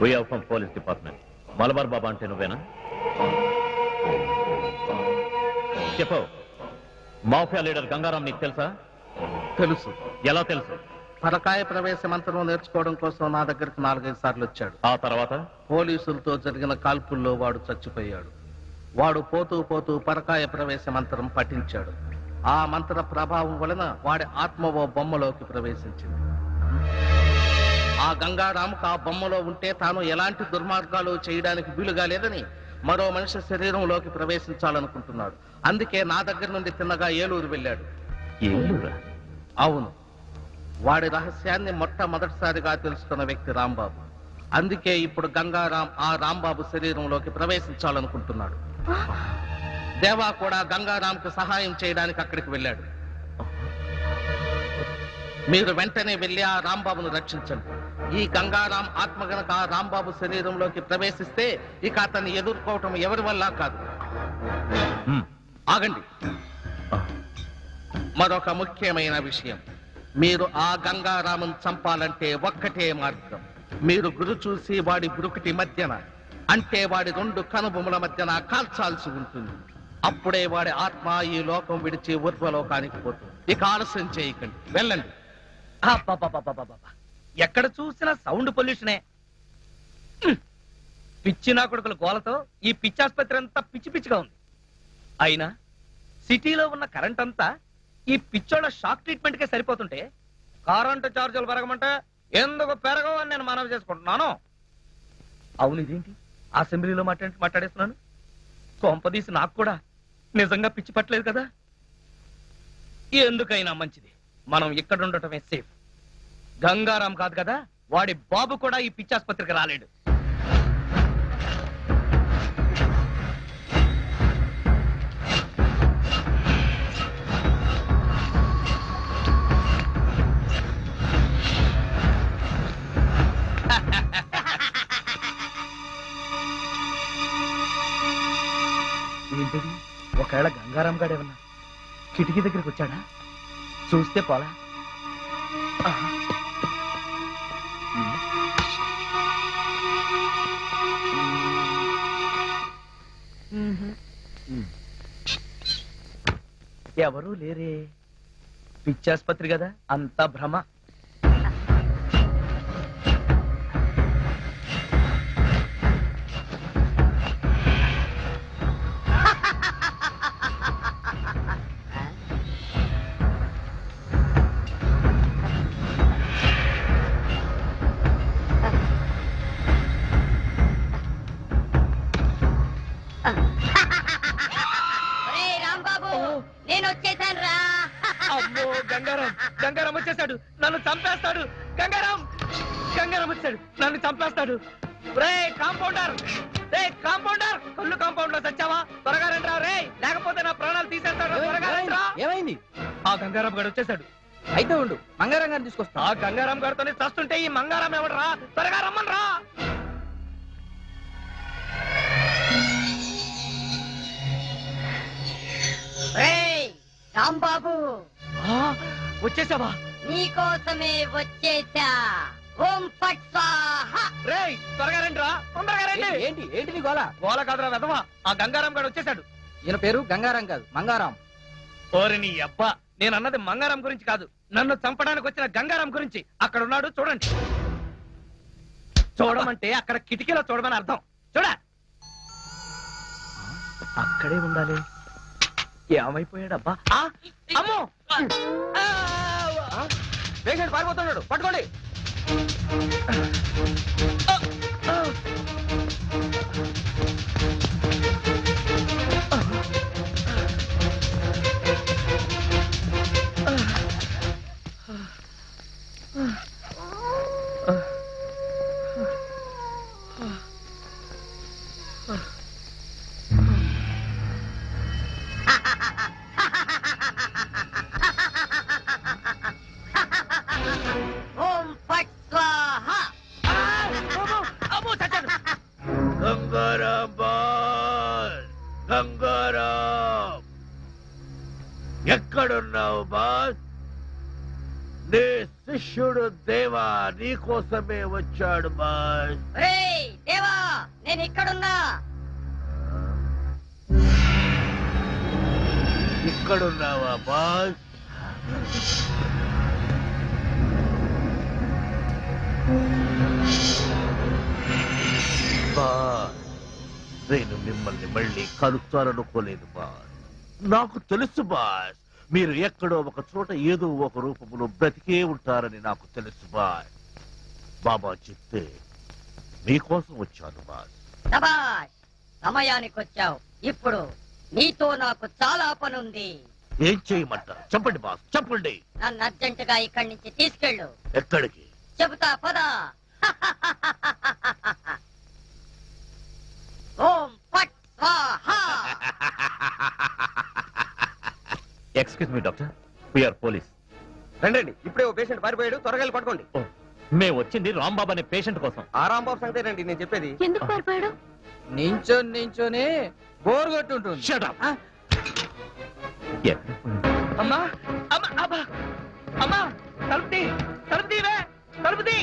We are from police department. Malabar బాబా అంటే నువ్వేనా? చెప్పు. మాఫియా లీడర్ గంగారాం నీకు తెలుసా? తెలుసు. ఎలా తెలుసు? పరకాయ ప్రవేశ మంత్రం నేర్చుకోవడం కోసం నా దగ్గరికి 4-5 సార్లు వచ్చాడు. ఆ తర్వాత పోలీసులతో జరిగిన కాల్పుల్లో వాడు చచ్చిపోయాడు. వాడు పోతూ పోతూ పరకాయ ప్రవేశ మంత్రం పఠించాడు. ఆ మంత్ర ప్రభావం వలన వాడి ఆత్మ ఓ బొమ్మలోకి ప్రవేశించింది. ఆ గంగారాముకు ఆ బొమ్మలో ఉంటే తాను ఎలాంటి దుర్మార్గాలు చేయడానికి వీలుగా లేదని మరో మనిషి శరీరంలోకి ప్రవేశించాలనుకుంటున్నాడు. అందుకే నా దగ్గర నుండి తిన్నగా ఏలూరు వెళ్ళాడు. ఏలూరా? అవును. వాడి రహస్యాన్ని మొట్టమొదటిసారిగా తెలుసుకున్న వ్యక్తి రాంబాబు. అందుకే ఇప్పుడు గంగారాం ఆ రాంబాబు శరీరంలోకి ప్రవేశించాలనుకుంటున్నాడు. దేవా కూడా గంగారాంకు సహాయం చేయడానికి అక్కడికి వెళ్ళాడు. మీరు వెంటనే వెళ్ళి ఆ రాంబాబును రక్షించండి. ఈ గంగారాం ఆత్మ గనక ఆ రాంబాబు శరీరంలోకి ప్రవేశిస్తే ఇక అతన్ని ఎదుర్కోవటం ఎవరి వల్ల కాదు. ఆగండి. మరొక ముఖ్యమైన విషయం, మీరు ఆ గంగారామం చంపాలంటే ఒక్కటే మార్గం. మీరు గురి చూసి వాడి బురుకుటి మధ్యన, అంటే వాడి 2 కనుబొమ్మల మధ్యన కాల్చాల్సి ఉంటుంది. అప్పుడే వాడి ఆత్మ ఈ లోకం విడిచి ఊర్ధ్వలోకానికి పోతుంది. ఇక ఆలస్యం చేయకండి, వెళ్ళండి. ఎక్కడ చూసినా సౌండ్ పొల్యూషనే. పిచ్చి కొడుకుల గోలతో ఈ పిచ్చి ఆసుపత్రి అంతా పిచ్చి పిచ్చిగా ఉంది. అయినా సిటీలో ఉన్న కరెంట్ అంతా ఈ పిచ్చోళ్ళ షాక్ ట్రీట్మెంట్ కే సరిపోతుంటే కరెంటు ఛార్జీలు పెరగమంటే ఎందుకు పెరగవు అని నేను మనవి చేసుకుంటున్నాను. అవును, ఇదేంటి అసెంబ్లీలో మాట్లాడేస్తున్నాను? కొంపదీసి నాకు కూడా నిజంగా పిచ్చి పట్టలేదు కదా. ఎందుకైనా మంచిది మనం ఇక్కడ ఉండటమే సేఫ్. గంగారాం కాదు కదా, వాడి బాబు కూడా ఈ పిచ్చాసుపత్రికి రాలేడు. ఏంటిది? ఒకవేళ గంగారాం గాడేమన్నా కిటికీ దగ్గరికి వచ్చాడా? చూస్తే పోలా. ఎవరూ లేరే. పిచ్చాసుపత్రి కదా, అంతా భ్రమ. గంగారాం వచ్చేసాడు, నన్ను చంపేస్తాడు. గంగారాం వచ్చాడు, నన్ను చంపేస్తాడు. రే కాంపౌండర్, కళ్ళు కాంపౌండ్ లో చచ్చావా? త్వరగా రండి రే, లేకపోతే నా ప్రాణాలు తీసేస్తాడు. త్వరగా రండి. ఏమైంది? ఆ గంగారాం గారు వచ్చేసాడు. అయితే ఉండు, మంగారాం గారిని తీసుకొస్తా. ఆ గంగారాం గారితోనే చస్తుంటే ఈ మంగారాం ఎవడరా? త్వరగా రమ్మని రా. రాంబాబు, వచ్చేసావా? నీకోసమే వచ్చేసా. ఓం ఫట్ స్వాహా. రేయ్ త్వరగా రండి రా, తొందరగా రండి. ఏంటి నీ గోల? గోల కాదురా వెధవా, ఆ గంగారాం గారు వచ్చేసాడు. ఈయన పేరు గంగారాం కాదు, మంగారాం. ఓరి నీ అబ్బా, నేను అన్నది మంగారాం గురించి కాదు, నన్ను చంపడానికి వచ్చిన గంగారాం గురించి. అక్కడ ఉన్నాడు, చూడండి. చూడమంటే అక్కడ కిటికీలో చూడమని అర్థం. చూడ, అక్కడే ఉండాలి. ఏమైపోయాడబ్బా? అమ్మో, పేషెంట్ పారిపోతున్నాడు, పట్టుకోండి. ఓం ఫట్ స్వాహా. శిష్యుడు దేవా నీకోసమే వచ్చాడు బాస్. రేయ్ దేవా, నేను ఇక్కడున్నా. ఇక్కడున్నావా బాస్? బాస్, నేను మిమ్మల్ని మళ్ళీ కలుస్తాననుకోలేదు బాస్. నాకు తెలుసు బాస్, మీరు ఎక్కడో ఒక చోట ఏదో ఒక రూపంలో బ్రతికే ఉంటారని నాకు తెలుసు బాస్. బాబా చెప్తే మీకోసం వచ్చాను బాస్. శభాష్, సమయానికి వచ్చావు. ఇప్పుడు నీతో నాకు చాలా పనుంది. ఏం చేయమంటారు చెప్పండి బాస్, చెప్పండి. నన్ను అర్జెంటుగా ఇక్కడి నుంచి తీసుకెళ్ళు. ఎక్కడికి? చెబుతా పద. ఓం ఫట్ స్వాహా. Excuse me doctor, we're police. రండి, ఇప్పుడే ఓ పేషెంట్ పారిపోయాడు, త్వరగా వెళ్ళి పట్టుకోండి. మేము వచ్చింది రాంబాబు అనే పేషెంట్ కోసం. ఆ రాంబాబు సంగతే రండి నేను చెప్పేది. ఎందుకు పారిపోయాడు? నించొని బోర్ కొట్టుంటుంది. Shut up. అమ్మా అమ్మా అమ్మా అమ్మా, తలుపుతీ తలుపుతీవే తలుపుతీ.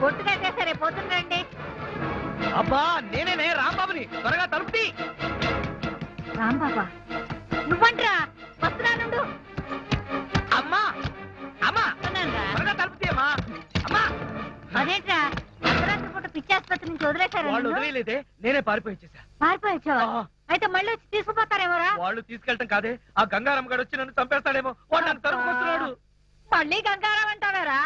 పొట్టుగా చేశారే, పోతుండండి. అబ్బా నేనే రాంబాబుని, త్వరగా తలుపుతీ. రాంబాబా నువ్వంట్రా, వస్తున్నానుండు. అమ్మా అమ్మా త్వరగా తలుపుతీ అమ్మా. అమ్మా అదేంట్రా, అర్ధరాత్రి పూట పిచ్చాసుపత్రి నుంచి వదిలేశారు. వాళ్ళు వదిలేదే, నేనే పారిపోయించేసా. పారిపోయావా? ఆ. అయితే మళ్ళీ వచ్చి తీసుకుపోతారేమోరా? వాళ్ళు తీసుకెళ్ళటం కాదే, ఆ గంగారాం గడు వచ్చి నన్ను చంపేస్తాడేమో, వాడు నన్ను తరుముకొస్తున్నాడు. మళ్ళీ గంగారాం అంటావారా?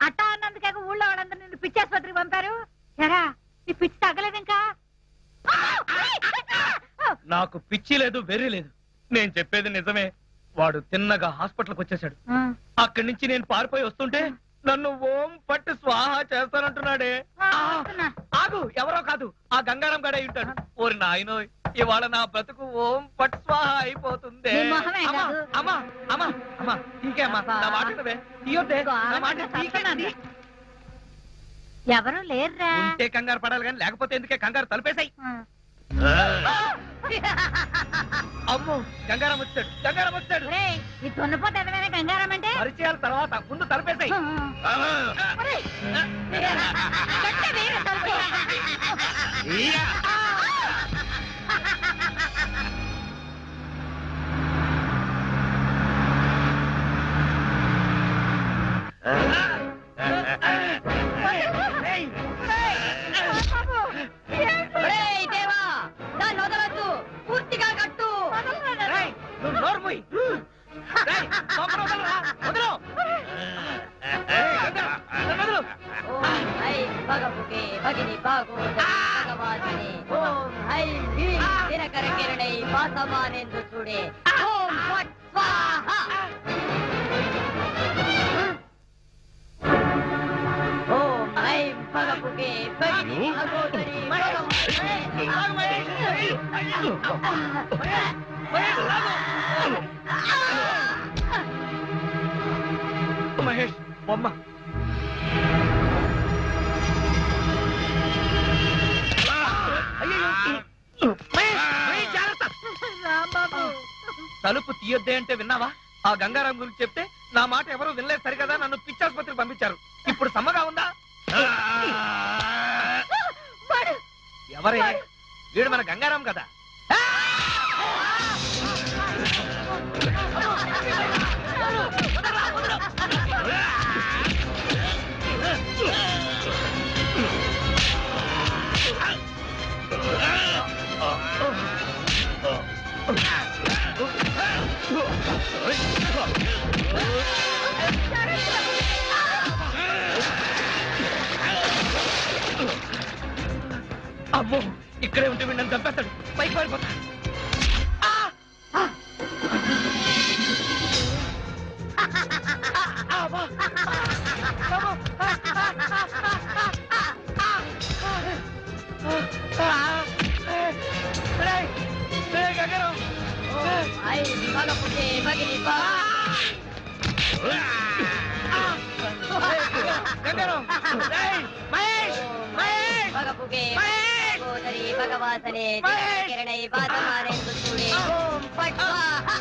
అట్టా అన్నందుకే ఊళ్ళో వాళ్ళందరూ నిన్ను పిచ్చాసుపత్రికి పంపారు. ఎరా, నీ పిచ్చి తగ్గలేదు ఇంకా? నాకు పిచ్చి లేదు, వెర్రి లేదు. నేను చెప్పేది నిజమే. వాడు తిన్నగా హాస్పిటల్కి వచ్చేసాడు. అక్కడి నుంచి నేను పారిపోయి వస్తుంటే నన్ను ఓం పట్టు స్వాహా చేస్తానంటున్నాడే. ఆగు, ఎవరో కాదు, ఆ గంగారాం గడే ఉంటాడు. ఓరి నాయనో, ఇవాళ నా బ్రతుకు ఓం పట్టు స్వాహా అయిపోతుంది. నీ మొహమే అమ్మా కాదు. అమ్మా అమ్మా అమ్మా, ఇంకే అమ్మా, నా మాట వినవే. తీయొద్దే, నా మాట తీయకే. ఎవరు లేరురా. ఉంటే కంగారు పడాలి కానీ లేకపోతే ఎందుకే కంగారు, తలుపేశాయి. అమ్మో, గంగారాం వచ్చాడు, గంగారాం వచ్చాడు. ఒరేయ్, ఈ దున్నపోతే ఎదవైనా గంగారాం అంటే? పరిచయాల తర్వాత ముందు తలుపేశాయి. ఒరేయ్, గట్టిగా వేయరా తలుపు. రేయ్ దేవా, నన్ను వదలొద్దు. పూర్తిగా కట్టు. రేయ్, నువ్వు నోరు మూయి. రేయ్, లోపల వదలరా, వదలు. రేయ్, గంగారాం, నన్ను వదలు. ఓం ఐం భగభుగే భగిని భాగోదరి భగవాసిని. ఓం ఐం హ్రీం దినకర కిరణై వాసమానేందు చూడే. ఓం ఫట్ స్వాహా. ఓం ఐం భగభుగే భగిని భాగోదరి మహేష్, బొమ్మ. తలుపు తీయొద్దే అంటే విన్నావా? ఆ గంగారాం గురించి చెప్తే నా మాట ఎవరు వినలేదు సరికదా, నన్ను పిచ్చాసుపత్రికి పంపించారు. ఇప్పుడు సమ్మగా ఉందా? ఎవరే వీడు? మన గంగారాం కదా. అమ్మో, ఇక్కడే ఉంటే వీడు నన్ను చంపేస్తాడు. పైకి పారిపోతా. ఐం భగభుగే భగిని భగభుగే భగోదరి భగవాసనే కిరణై వాసమానేందు చూడే. ఓం ఫట్ స్వాహా.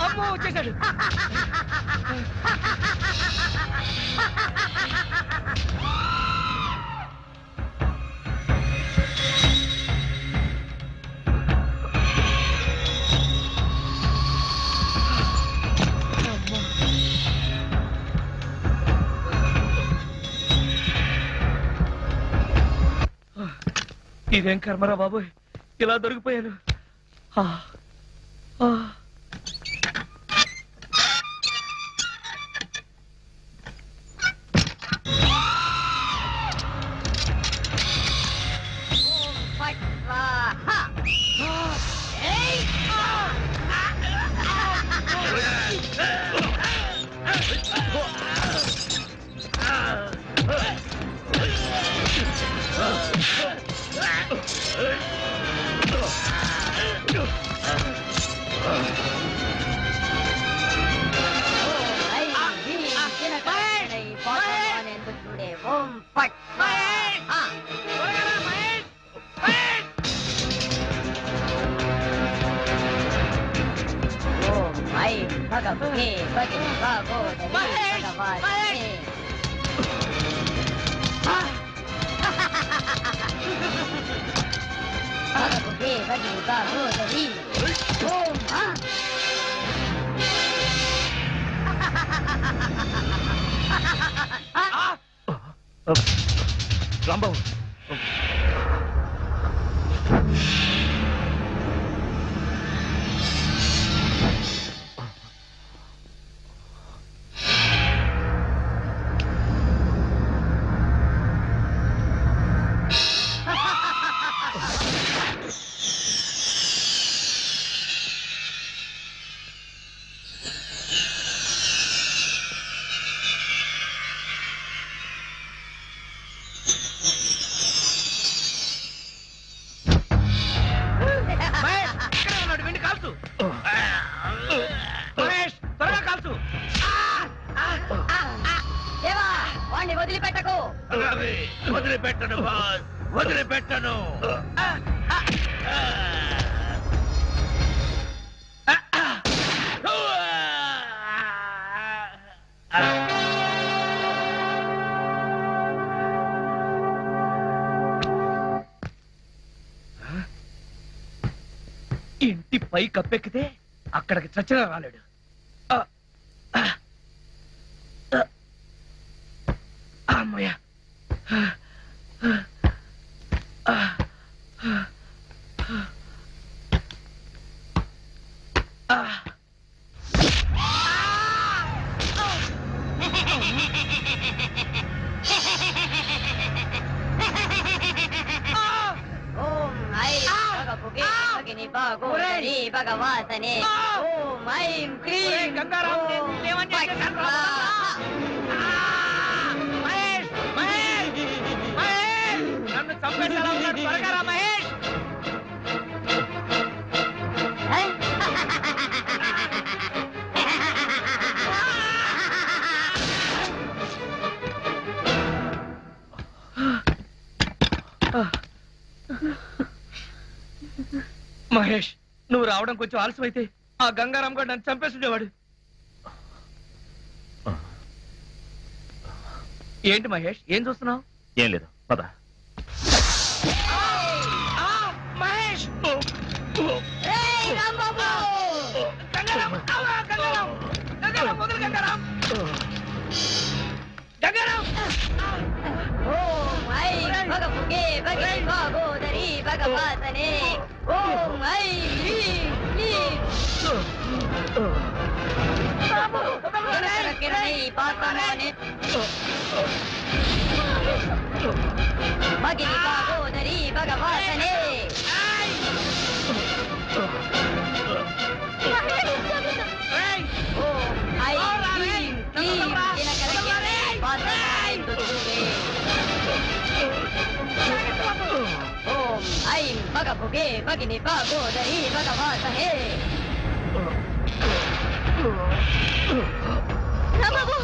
అమ్మో వచ్చేసాడు. ఇదేం కర్మరా బాబు, ఇలా దొరికిపోయాను. ఆ, ఆ. ఓం ఫట్ స్వాహా. ఏయ్! ఓం ఐం హ్రీం దినకరణై పాదమానెందు చూడే. ఓం ఫట్ స్వాహా. ఓం ఐం భగవతే భగిని భాగోదరి భగవానే. భగవతే భగిని భాగోదరి. ఓం ఆ. రాంబాబు, మహేష్, ఇక్కడే ఉన్నాడు, వెండి కాల్చు. మహేష్, త్వరగా కాల్చు. దేవా, వాణ్ణి వదిలిపెట్టకు. వదిలిపెట్టను బాస్, వదిలిపెట్టను. ఇంటి పై కప్పెక్కితే అక్కడికి చచ్చినా రాలేడు. ఆ, ఆ, ఆ, అమ్మయ్య. ఆ, ఆ, ఆ, ఆ. ఓం ఐం భగభుగే భగిని భాగోదరి భగవాసనే. ఓం ఐం క్రీం. ఒరేయ్ గంగారాం, నేను నిన్నేమని ఫట్ చేశాను రా? స్వాహా. మహేష్, మహేష్, మహేష్, నన్ను చంపేసేలా ఉన్నాడు. త్వరగా రా మహేష్. మహేష్, నువ్వు రావడం కొంచెం ఆలస్యం అయితే ఆ గంగారాం గారు నన్ను చంపేస్తుండేవాడు. ఏంటి మహేష్, ఏం చూస్తున్నావు? ఏం లేదు, పద. మహేష్, ఏయ్ రాంబాబు! గంగారాం, ఆవా, గంగారాం, గంగారాం, వదలు గంగారాం. గంగారాం. ఓం ఐం భగభుగే భగిని భాగోదరి భగవాసనే. ఓం ఐం హ్రీం క్లీం. దినకరణై పాదమానె భగిని భాగోదరి భగవాసనే. ఏయ్, ఓం ఐం హ్రీం క్లీం దినకరణై పాదమానెందు చూడే. ఓం ఐం భగభుగే భగిని భాగోదరి భగవాసనే. రాంబాబు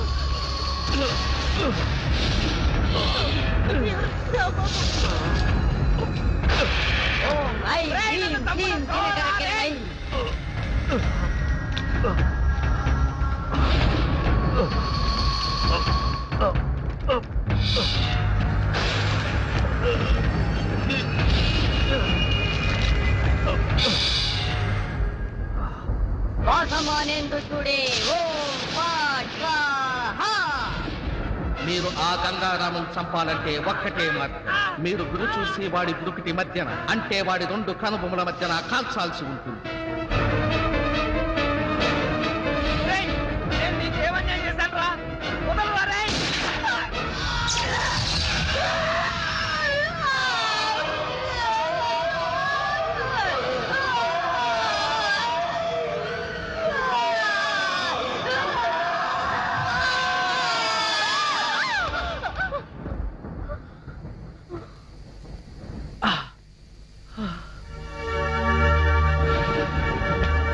ఓం ఐం హ్రీం క్లీం దినకర కిరణై వాసమానేందు చూడే ఓం ఫట్ స్వాహా మీరు ఆ గంగారాముని చంపాలంటే ఒక్కటే మార్గం. మీరు గురి చూసి వాడి గురుకుటి మధ్యన అంటే వాడి రెండు కనుబొమ్మల మధ్యన కాల్చాల్సి ఉంటుంది. రేయ్, నేను నీకేమన్యాయం చేశానురా? వదలరా రేయ్.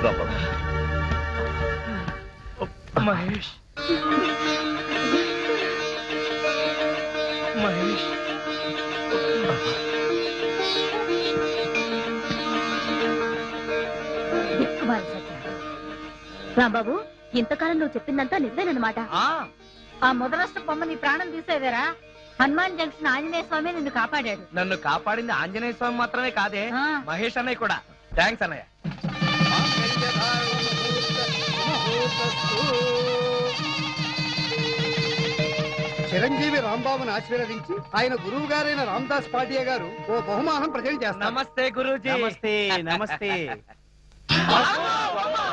రాంబాబు మహేష్ మహేష్ దిక్కుమాలి సత్య రాంబాబు ఇంతకాలం నువ్వు చెప్పిందంతా నిజమేనమాట ఆ ఆ ముదరష్ట బొమ్మ నీ ప్రాణం తీసేదేరా హనుమాన్ జంక్షన్ ఆంజనేయ స్వామి నిన్ను కాపాడాడు నన్ను కాపాడింది ఆంజనేయ స్వామి మాత్రమే కాదే, ఆ. మహేష్ అన్నయ్య కూడా. థ్యాంక్స్ అన్నయ్య. చిరంజీవి రాంబాబును ఆశీర్వదించి ఆయన గురువు గారైన రామదాస్ పాటియా గారు ఓ బహుమానం ప్రజెంట్ చేస్తారు. నమస్తే గురూజీ. నమస్తే నమస్తే అమ్మో, అమ్మో.